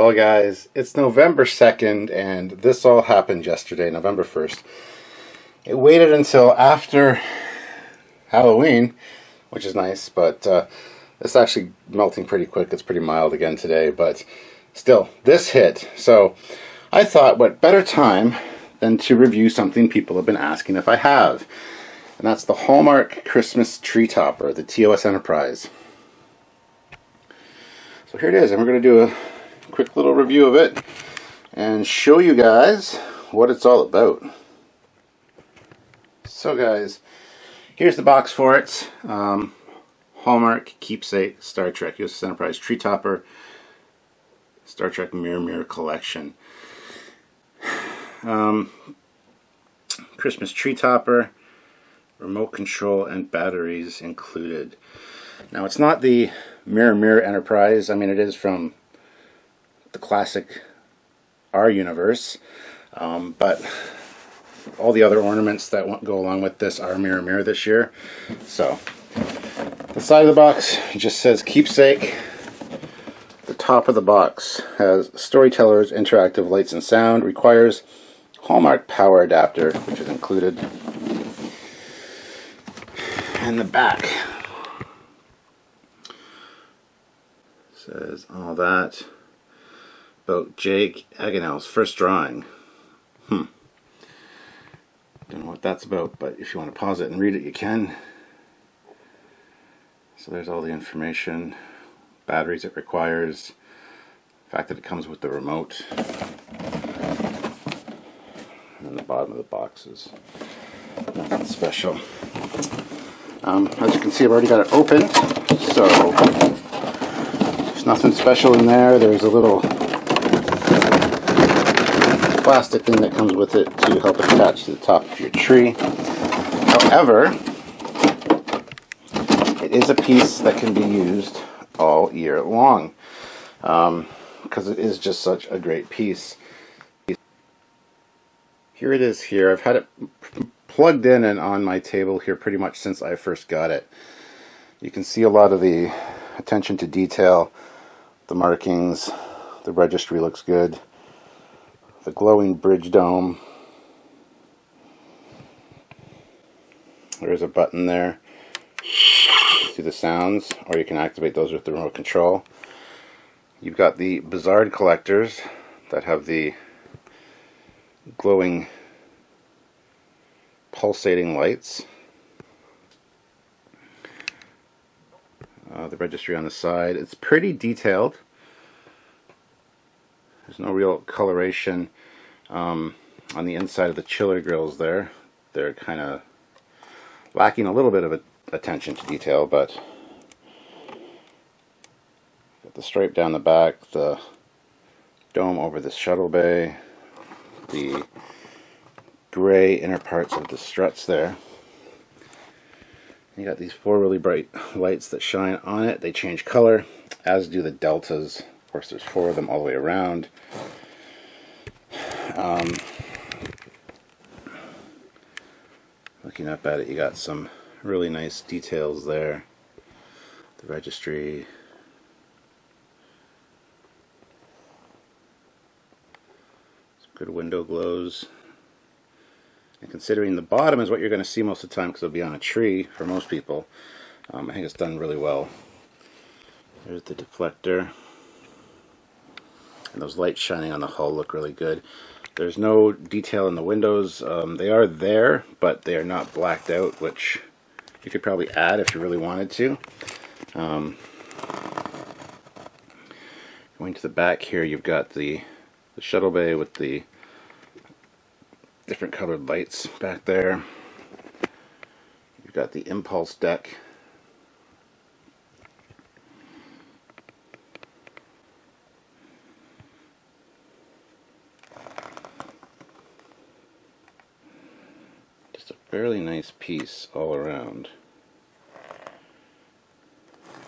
Well guys, it's November 2nd and this all happened yesterday, November 1st. It waited until after Halloween, which is nice, but it's actually melting pretty quick. It's pretty mild again today, but still, this hit. So I thought what better time than to review something people have been asking if I have. And that's the Hallmark Christmas Tree Topper, the TOS Enterprise. So here it is, and we're going to do a quick little review of it and show you guys what it's all about. So guys, here's the box for it. Hallmark Keepsake Star Trek USS Enterprise Tree Topper Star Trek Mirror Collection. Christmas Tree Topper, remote control and batteries included. Now it's not the Mirror Enterprise. I mean, it is from the classic R universe, but all the other ornaments that go along with this are Mirror this year. So the side of the box just says Keepsake. The top of the box has Storyteller's interactive lights and sound, requires Hallmark power adapter, which is included. And the back says all that about Jake Agonell's first drawing. Don't know what that's about, but if you want to pause it and read it, you can. So there's all the information, batteries it requires, the fact that it comes with the remote, and the bottom of the box is nothing special. As you can see, I've already got it opened, so there's nothing special in there. There's a little plastic thing that comes with it to help attach to the top of your tree. However, it is a piece that can be used all year long, because it is just such a great piece. Here it is here. I've had it plugged in and on my table here pretty much since I first got it. You can see a lot of the attention to detail, the markings, the registry looks good, the glowing bridge dome. There's a button there. See the sounds, or you can activate those with the remote control. You've got the Bizarre collectors that have the glowing pulsating lights. The registry on the side. It's pretty detailed. There's no real coloration on the inside of the chiller grills there. They're kind of lacking a little bit of attention to detail, but got the stripe down the back, the dome over the shuttle bay, the gray inner parts of the struts there. You got these four really bright lights that shine on it. They change color, as do the deltas. Of course, there's four of them all the way around. Looking up at it, you got some really nice details there. The registry. Some good window glows. And considering the bottom is what you're going to see most of the time because it'll be on a tree for most people, I think it's done really well. There's the deflector. And those lights shining on the hull look really good. There's no detail in the windows. They are there, but they are not blacked out, which you could probably add if you really wanted to. Going to the back here, you've got the shuttle bay with the different colored lights back there. You've got the impulse deck. Just a fairly nice piece all around.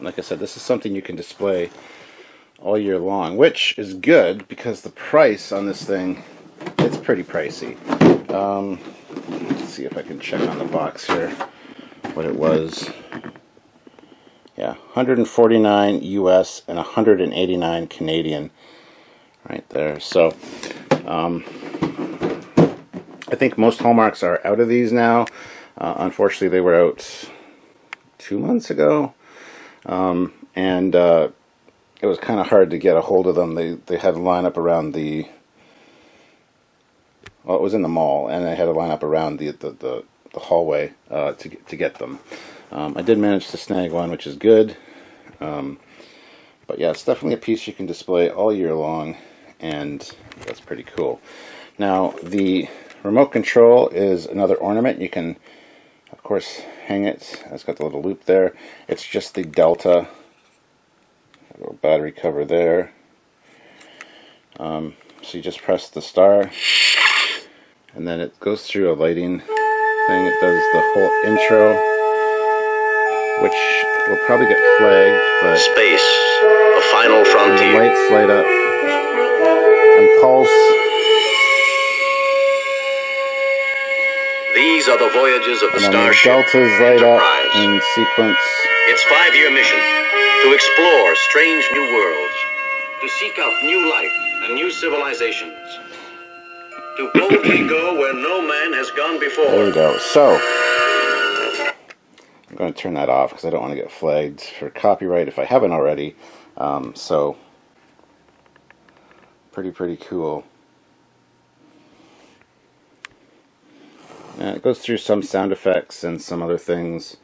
Like I said, this is something you can display all year long, which is good because the price on this thing, it's pretty pricey. Let's see if I can check on the box here what it was. Yeah, $149 US and $189 Canadian right there. So I think most Hallmarks are out of these now. Unfortunately, they were out 2 months ago, and it was kind of hard to get a hold of them. They had a lineup around the, well, it was in the mall, and they had a lineup around the hallway to get them. I did manage to snag one, which is good. But yeah, it's definitely a piece you can display all year long, and that's pretty cool. Now, the remote control is another ornament. You can, of course, hang it. It's got the little loop there. It's just the Delta. A little battery cover there. So you just press the star, and then it goes through a lighting thing. It does the whole intro, which will probably get flagged, but space, a final frontier. The lights light up and pulse. These are the voyages of the Starship Deltas light up Enterprise. in sequence. Its 5-year mission: to explore strange new worlds, to seek out new life and new civilizations, to boldly go where no man has gone before. There we go. So I'm going to turn that off because I don't want to get flagged for copyright if I haven't already. So pretty cool. And it goes through some sound effects and some other things.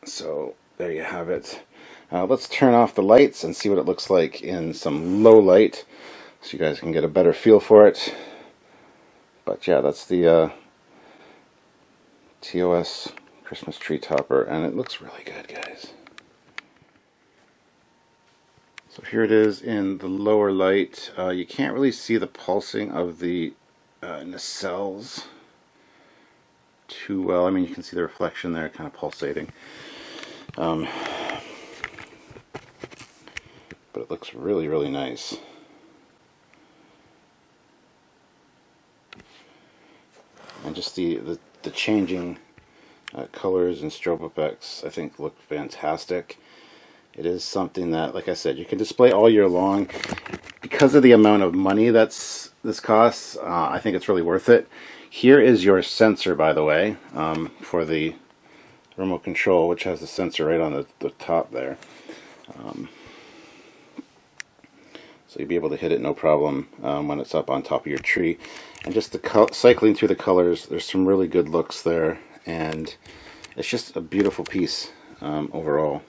So there you have it. Let's turn off the lights and see what it looks like in some low light, so you guys can get a better feel for it. But yeah, that's the TOS Christmas tree topper, and it looks really good, guys. So here it is in the lower light. You can't really see the pulsing of the nacelles too well. I mean, you can see the reflection there kind of pulsating. But it looks really nice. And just the changing colors and strobe effects, I think, look fantastic. It is something that, like I said, you can display all year long. Because of the amount of money this costs, I think it's really worth it. Here is your sensor, by the way, for the remote control, which has the sensor right on the top there. So you'll be able to hit it no problem when it's up on top of your tree. And just cycling through the colors, there's some really good looks there, and it's just a beautiful piece overall.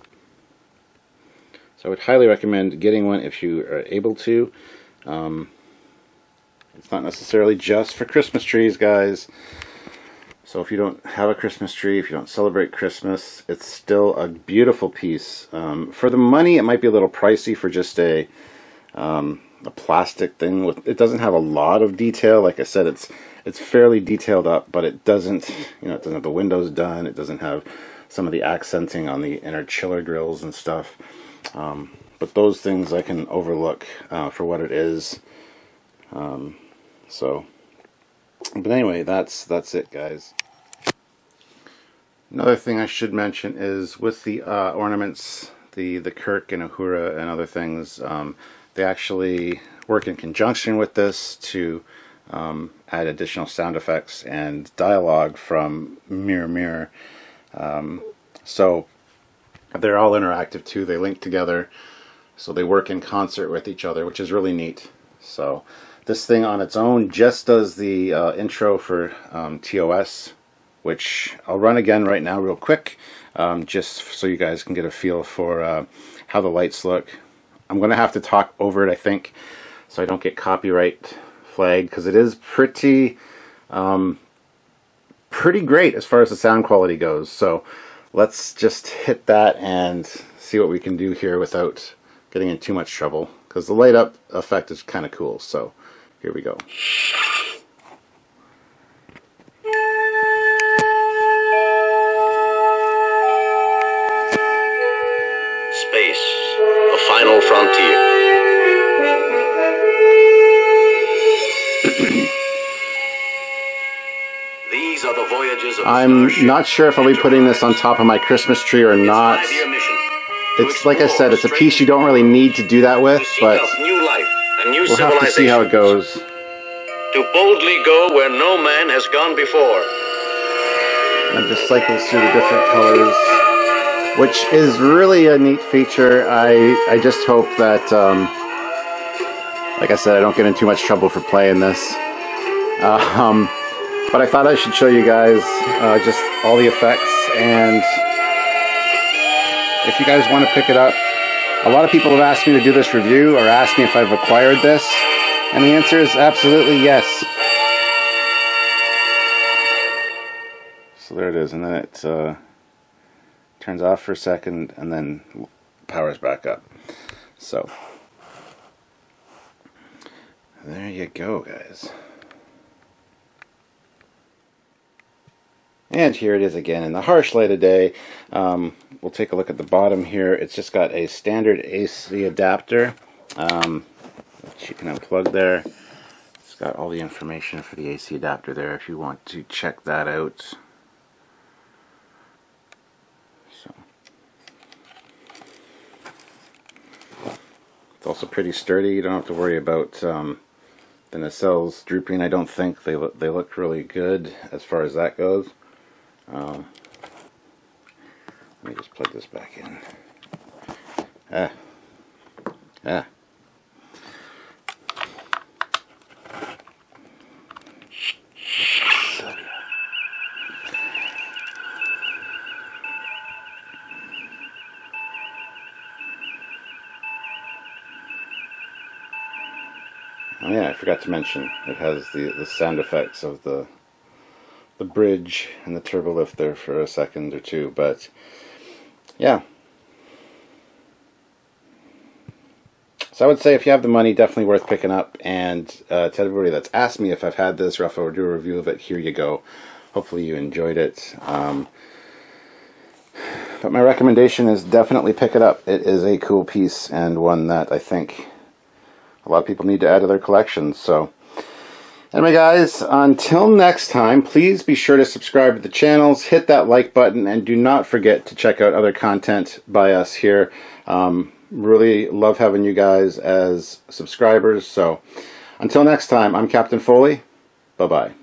So I would highly recommend getting one if you are able to. It's not necessarily just for Christmas trees, guys. So if you don't have a Christmas tree, if you don't celebrate Christmas, it's still a beautiful piece. For the money, it might be a little pricey for just a plastic thing. It doesn't have a lot of detail. Like I said, it's fairly detailed up, but it doesn't, it doesn't have the windows done. It doesn't have some of the accenting on the inner chiller grills and stuff. But those things I can overlook for what it is. But anyway, that's it, guys. Another thing I should mention is with the ornaments, the Kirk and Uhura and other things, they actually work in conjunction with this to add additional sound effects and dialogue from Mirror Mirror. So they're all interactive too. They link together, so they work in concert with each other, which is really neat. So this thing on its own just does the intro for TOS, which I'll run again right now real quick, just so you guys can get a feel for how the lights look. I'm going to have to talk over it, I think, so I don't get copyright flagged, because it is pretty great as far as the sound quality goes. So let's just hit that and see what we can do here without getting in too much trouble, because the light up effect is kind of cool. So here we go. Space, a final frontier. These are the voyages of I'm not sure if I'll be putting this on top of my Christmas tree or not. it's like I said, it's a piece you don't really need to do that with, but new life and new we'll have to see how it goes. To boldly go where no man has gone before. And it just cycles through the different colors, which is really a neat feature. I just hope that, like I said, I don't get in too much trouble for playing this. But I thought I should show you guys just all the effects, and if you guys want to pick it up. A lot of people have asked me to do this review or asked me if I've acquired this, and the answer is absolutely yes. So there it is, and then it turns off for a second and then powers back up. So there you go, guys. And here it is again in the harsh light of day. We'll take a look at the bottom here. It's just got a standard AC adapter, which you can unplug there. It's got all the information for the AC adapter there if you want to check that out. So it's also pretty sturdy. You don't have to worry about the nacelles drooping. I don't think they look really good as far as that goes. Let me just plug this back in. Oh yeah, I forgot to mention, it has the sound effects of the bridge and the turbo lift there for a second or two, but yeah. So I would say if you have the money, definitely worth picking up. And to everybody that's asked me if I've had this, or if I would do a review of it, here you go. Hopefully you enjoyed it. But my recommendation is definitely pick it up. It is a cool piece, and one that I think a lot of people need to add to their collections. So anyway, guys, until next time, please be sure to subscribe to the channels, hit that like button, and do not forget to check out other content by us here. Really love having you guys as subscribers. So until next time, I'm Captain Foley. Bye-bye.